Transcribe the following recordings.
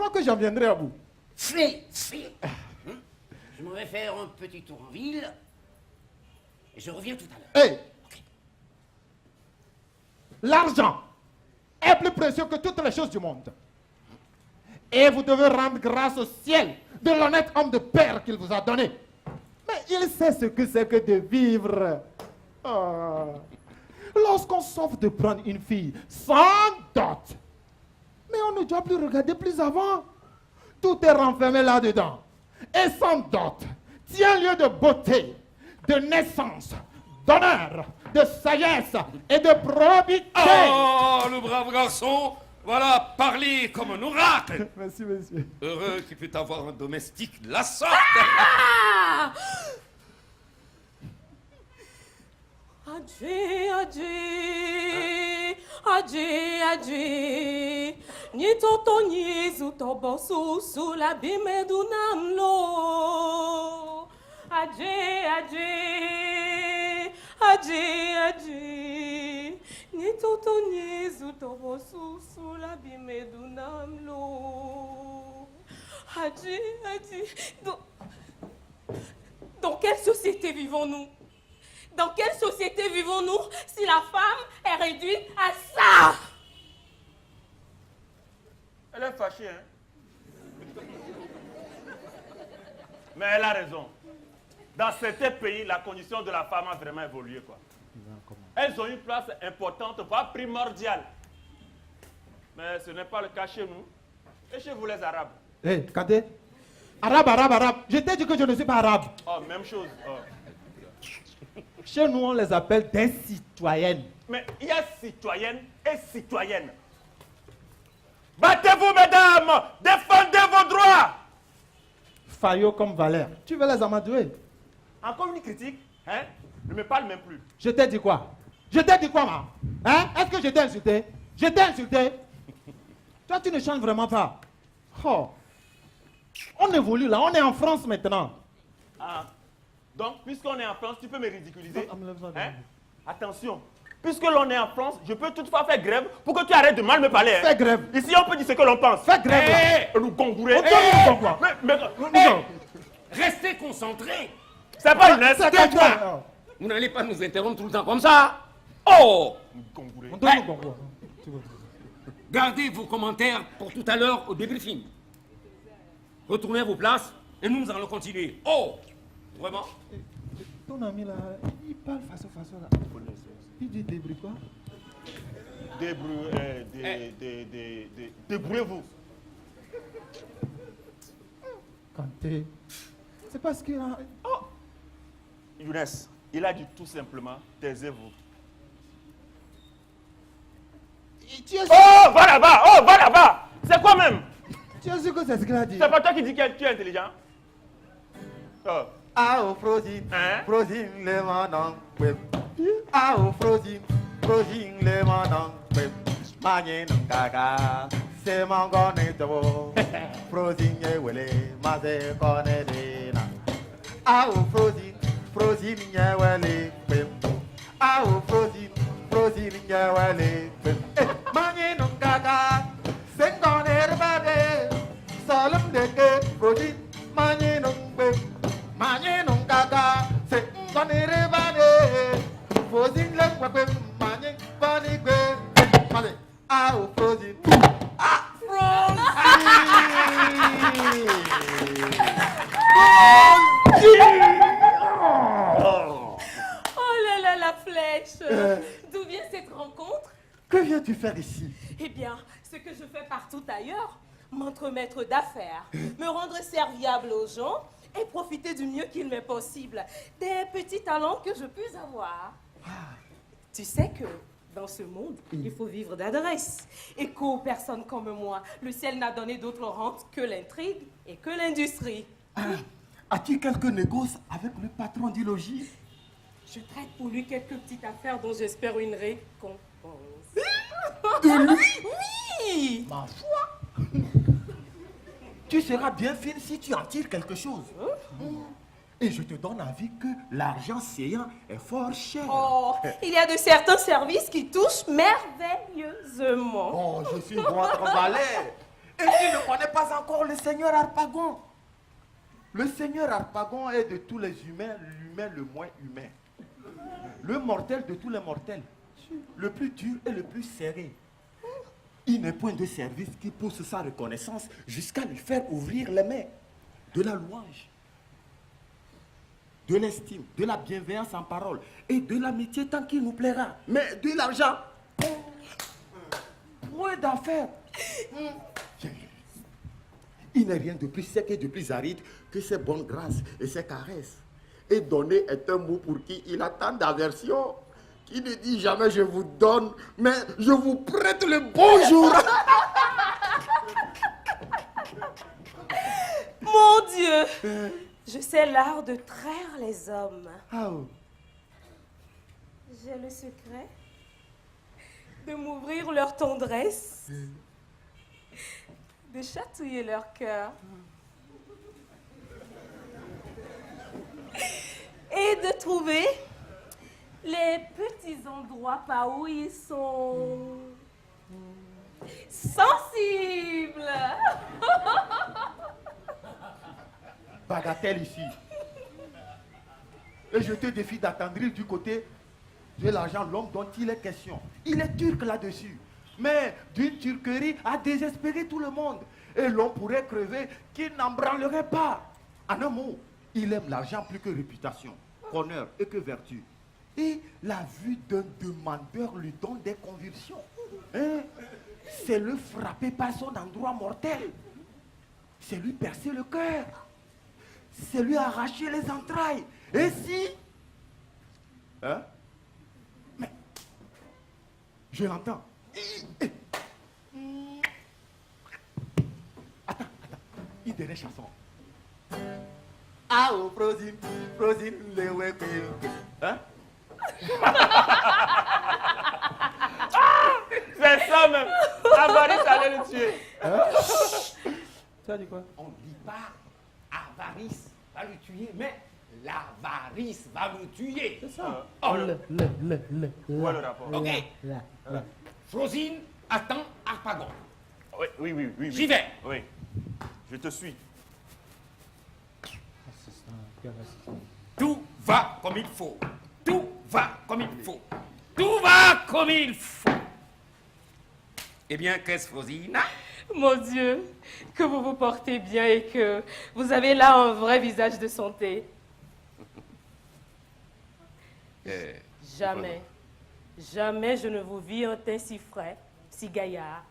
crois que j'en viendrai à bout. Fais. Je m'en vais faire un petit tour en ville. Et je reviens tout à l'heure. Hey! L'argent est plus précieux que toutes les choses du monde. Et vous devez rendre grâce au ciel de l'honnête homme de père qu'il vous a donné. Mais il sait ce que c'est que de vivre. Oh. Lorsqu'on s'offre de prendre une fille sans dot, mais on ne doit plus regarder plus avant. Tout est renfermé là-dedans. Et sans dot tient lieu de beauté, de naissance, d'honneur, de sagesse et de probité. Oh, le brave garçon, voilà, parler comme un oracle. Merci, monsieur. Heureux qu'il puisse avoir un domestique de la sorte. Ah! Adji, ni toto ni zutobo su la bime du namlo. Adji, ni toto ni zutobo su la bime du namlo. Adji, dans quelle société vivons-nous? Dans quelle société vivons-nous si la femme est réduite à ça? Elle est fâchée, hein? Mais elle a raison. Dans certains pays, la condition de la femme a vraiment évolué, quoi. Elles ont une place importante, pas primordiale. Mais ce n'est pas le cas chez nous. Et chez vous, les Arabes. Hé, Kadé, arabe. Je t'ai dit que je ne suis pas arabe. Oh, même chose. Oh. Chez nous, on les appelle des citoyennes. Mais il y a citoyennes et citoyennes. Battez-vous, mesdames! Défendez vos droits! Fayot comme Valère. Tu veux les amadouer? Encore une critique, hein? Ne me parle même plus. Je t'ai dit quoi? Ma? Hein? Est-ce que je t'ai insulté? Je t'ai insulté? Toi, tu ne changes vraiment pas. Oh. On évolue là, on est en France maintenant. Ah. Donc, puisqu'on est en France, tu peux me ridiculiser. Non, hein? Attention. Puisque l'on est en France, je peux toutefois faire grève pour que tu arrêtes de mal me parler. Hein? Fais grève. Ici, on peut dire ce que l'on pense. Fais grève là. Nous gongourer. Restez concentrés. C'est pas une Tais-toi. Vous n'allez pas nous interrompre tout le temps comme ça. Oh! On donne le concours. Gardez vos commentaires pour tout à l'heure au débriefing. Retournez à vos places et nous allons continuer. Oh! Vraiment? Ton ami là, il parle façon là. Il dit débrouille quoi? Débrouillez-vous. Kanté, c'est parce qu'il a... Oh! Younes, il a dit tout simplement, taisez-vous. Oh, va là-bas! C'est quoi même? Tu as su que c'est ce qu'il a dit? C'est pas toi qui dis que tu es intelligent? Oh. Ah, oh, Frosin, Hein? Frosin, les manants, web. Ah, oh, Frosin, les manants, web. Magne, non, gaga, c'est mon gonne de beau. Frosin, et wele, mazé, connaît des na. Ah, oh, Frosin, et wele, web. Ah, oh, Frosin, et wele, web. Magne, non, gaga, c'est connaît rebade. Salam de que, Frosin, magne, non, web. Manye nung gaga, se ngone rebane. Frozen le kwakwe, manye bani kwe. Mane, ah oh Frozen, ah Oh là, la flèche. D'où vient cette rencontre? Que viens-tu faire ici? Eh bien, ce que je fais partout ailleurs, m'entremettre d'affaires, me rendre serviable aux gens et profiter du mieux qu'il m'est possible des petits talents que je puisse avoir. Tu sais que dans ce monde, il faut vivre d'adresse. Et qu'aux personnes comme moi, le ciel n'a donné d'autre rente que l'intrigue et que l'industrie. As-tu quelques négoces avec le patron du logis? Je traite pour lui quelques petites affaires dont j'espère une récompense. De lui? Oui! Ma foi! Tu seras bien fine si tu en tires quelque chose. Et je te donne avis que l'argent séant est fort cher. Oh, il y a de certains services qui touchent merveilleusement. Oh, je suis votre valet. Et tu ne connais pas encore le Seigneur Harpagon. Le Seigneur Harpagon est de tous les humains, l'humain le moins humain. Le mortel de tous les mortels. Le plus dur et le plus serré. Il n'est point de service qui pousse sa reconnaissance jusqu'à lui faire ouvrir les mains. De la louange, de l'estime, de la bienveillance en parole et de l'amitié tant qu'il nous plaira. Mais de l'argent, point d'affaires. Il n'est rien de plus sec et de plus aride que ses bonnes grâces et ses caresses. Et donner est un mot pour qui il a tant d'aversion, qui ne dit jamais je vous donne, mais je vous prête le bonjour. Mon Dieu, je sais l'art de traire les hommes. Oh. J'ai le secret de m'ouvrir leur tendresse, de chatouiller leur cœur et de trouver les petits endroits par où ils sont sensibles. Bagatelle ici. Et je te défie d'attendrir du côté de l'argent l'homme dont il est question. Il est turc là-dessus. Mais d'une turquerie à désespérer tout le monde. Et l'homme pourrait crever qu'il n'en branlerait pas. En un mot, il aime l'argent plus que réputation, honneur et que vertu. Et la vue d'un demandeur lui donne des convulsions. Hein? C'est le frapper par son endroit mortel. C'est lui percer le cœur. C'est lui arracher les entrailles. Et si... Hein? Mais... Je l'entends. Attends. Une dernière chanson. Ah oh, Frosine, le weke. Hein? C'est ça même. Avarice allait le tuer. Tu as dit quoi? On ne dit pas avarice va le tuer, mais l'avarice va le tuer. C'est ça. Où est le rapport? Ok. Frosine attend Harpagon. Oui. J'y vais. Oui. Je te suis. Tout va comme il faut. Tout va comme il faut. Tout va comme il faut. Eh bien, qu'est-ce, Frosine? Mon Dieu, que vous vous portez bien et que vous avez là un vrai visage de santé. Jamais, jamais je ne vous vis un teint si frais, si gaillard.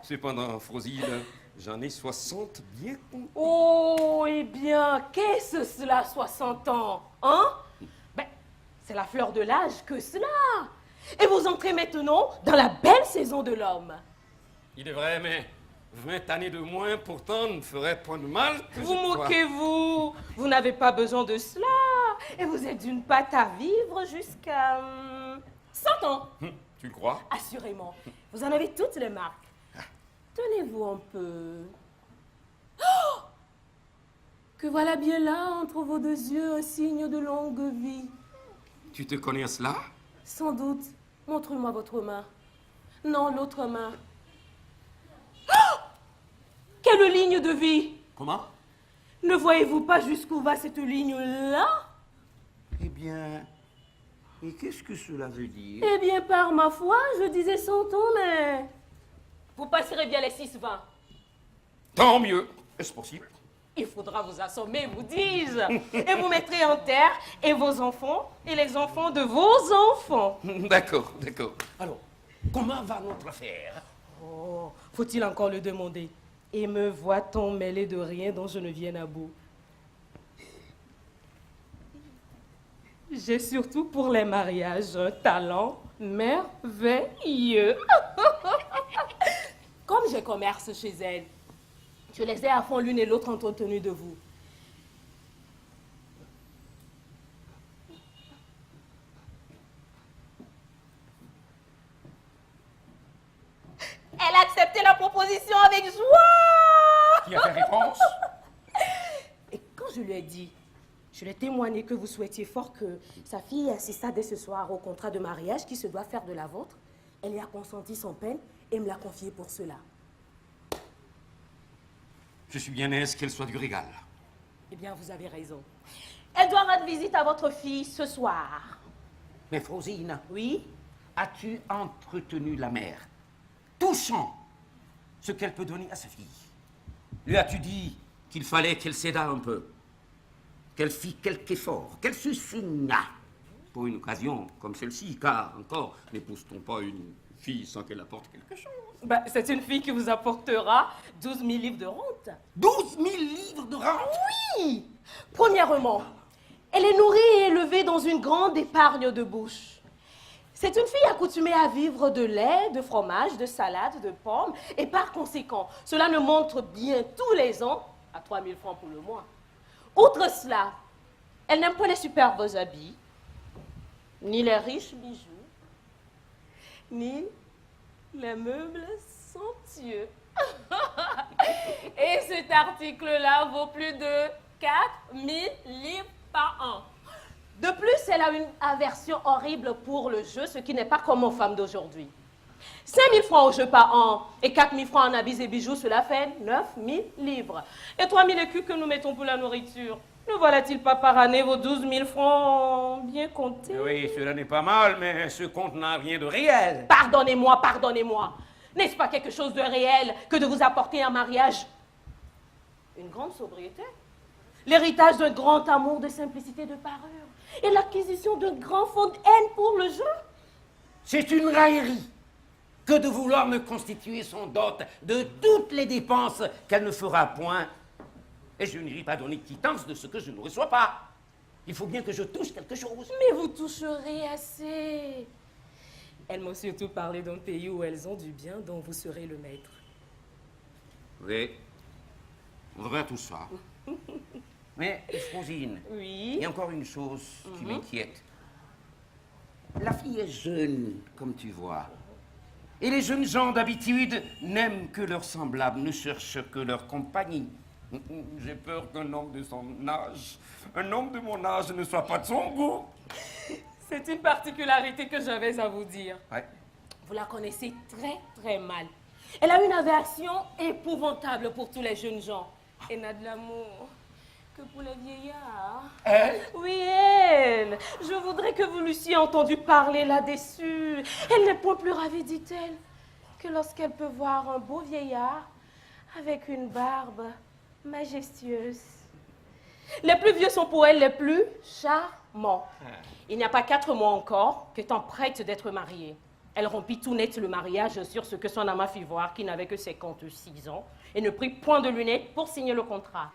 Cependant, Frosine, j'en ai 60 bien contents. Oh, eh bien, qu'est-ce cela, 60 ans, hein? Ben, c'est la fleur de l'âge que cela. Et vous entrez maintenant dans la belle saison de l'homme. Il est vrai, mais 20 années de moins, pourtant, ne ferait point de mal que Vous je crois. moquez-vous, vous n'avez pas besoin de cela. Et vous êtes d'une pâte à vivre jusqu'à 100 ans. Tu le crois? Assurément. Vous en avez toutes les marques. Tenez-vous un peu. Oh! Que voilà bien là, entre vos deux yeux, un signe de longue vie. Tu te connais à cela? Sans doute. Montre-moi votre main. Non, l'autre main. Oh! Quelle ligne de vie! Comment? Ne voyez-vous pas jusqu'où va cette ligne-là? Eh bien, et qu'est-ce que cela veut dire? Eh bien, par ma foi, je disais 100 ans, mais... Vous passerez bien les 6-20. Tant mieux. Est-ce possible? Il faudra vous assommer, vous dis-je. Et vous mettrez en terre et vos enfants et les enfants de vos enfants. D'accord. Alors, comment va notre affaire? Oh, faut-il encore le demander? Et me voit-on mêlé de rien dont je ne vienne à bout? J'ai surtout pour les mariages un talent merveilleux. Comme j'ai commerce chez elle, je les ai à fond l'une et l'autre entretenues de vous. Elle a accepté la proposition avec joie. Qui a fait réponse? Et quand je lui ai dit, je lui ai témoigné que vous souhaitiez fort que sa fille assistât dès ce soir au contrat de mariage qui se doit faire de la vôtre, elle y a consenti sans peine et me l'a confiée pour cela. Je suis bien aise qu'elle soit du régal. Eh bien, vous avez raison. Elle doit rendre visite à votre fille ce soir. Mais Frosine, Oui? as-tu entretenu la mère, touchant ce qu'elle peut donner à sa fille? Lui as-tu dit qu'il fallait qu'elle cédât un peu, qu'elle fît quelque effort, qu'elle se signât pour une occasion comme celle-ci, car encore n'épouse-t-on pas une fille sans qu'elle apporte quelque chose? Ben, c'est une fille qui vous apportera 12 000 livres de rente. 12 000 livres de rente? Oui! Premièrement, elle est nourrie et élevée dans une grande épargne de bouche. C'est une fille accoutumée à vivre de lait, de fromage, de salade, de pommes, et par conséquent, cela ne montre bien tous les ans à 3 000 francs pour le mois. Outre cela, elle n'aime pas les superbes habits, ni les riches bijoux, ni les meubles somptueux. Et cet article-là vaut plus de 4 000 livres par an. De plus, elle a une aversion horrible pour le jeu, ce qui n'est pas comme aux femmes d'aujourd'hui. 5 000 francs au jeu par an et 4 000 francs en habits et bijoux, cela fait 9 000 livres. Et 3 000 écus que nous mettons pour la nourriture. Ne voilà-t-il pas par année vos 12 000 francs bien comptés? Oui, cela n'est pas mal, mais ce compte n'a rien de réel. Pardonnez-moi, pardonnez-moi. N'est-ce pas quelque chose de réel que de vous apporter un mariage? Une grande sobriété, l'héritage d'un grand amour de simplicité de parure et l'acquisition d'un grand fond de haine pour le jeu? C'est une raillerie que de vouloir me constituer son dot de toutes les dépenses qu'elle ne fera point. Et je n'irai pas donner quittance de ce que je ne reçois pas. Il faut bien que je touche quelque chose. Mais vous toucherez assez. Elles m'ont surtout parlé d'un pays où elles ont du bien dont vous serez le maître. Oui, on verra tout ça. Mais, Frosine, Oui? il y a encore une chose qui m'inquiète. La fille est jeune, comme tu vois. Et les jeunes gens, d'habitude, n'aiment que leurs semblables, ne cherchent que leur compagnie. J'ai peur qu'un homme de son âge, un homme de mon âge ne soit pas de son goût. C'est une particularité que j'avais à vous dire. Ouais. Vous la connaissez très, très mal. Elle a une aversion épouvantable pour tous les jeunes gens. Elle n'a de l'amour que pour les vieillards. Elle? Oui, elle. Je voudrais que vous l'eussiez entendu parler là-dessus. Elle n'est point plus ravie, dit-elle, que lorsqu'elle peut voir un beau vieillard avec une barbe majestueuse. Les plus vieux sont pour elle les plus charmants. Il n'y a pas 4 mois encore qu'étant prête d'être mariée, elle rompit tout net le mariage sur ce que son amant fit voir, qui n'avait que 56 ans, et ne prit point de lunettes pour signer le contrat.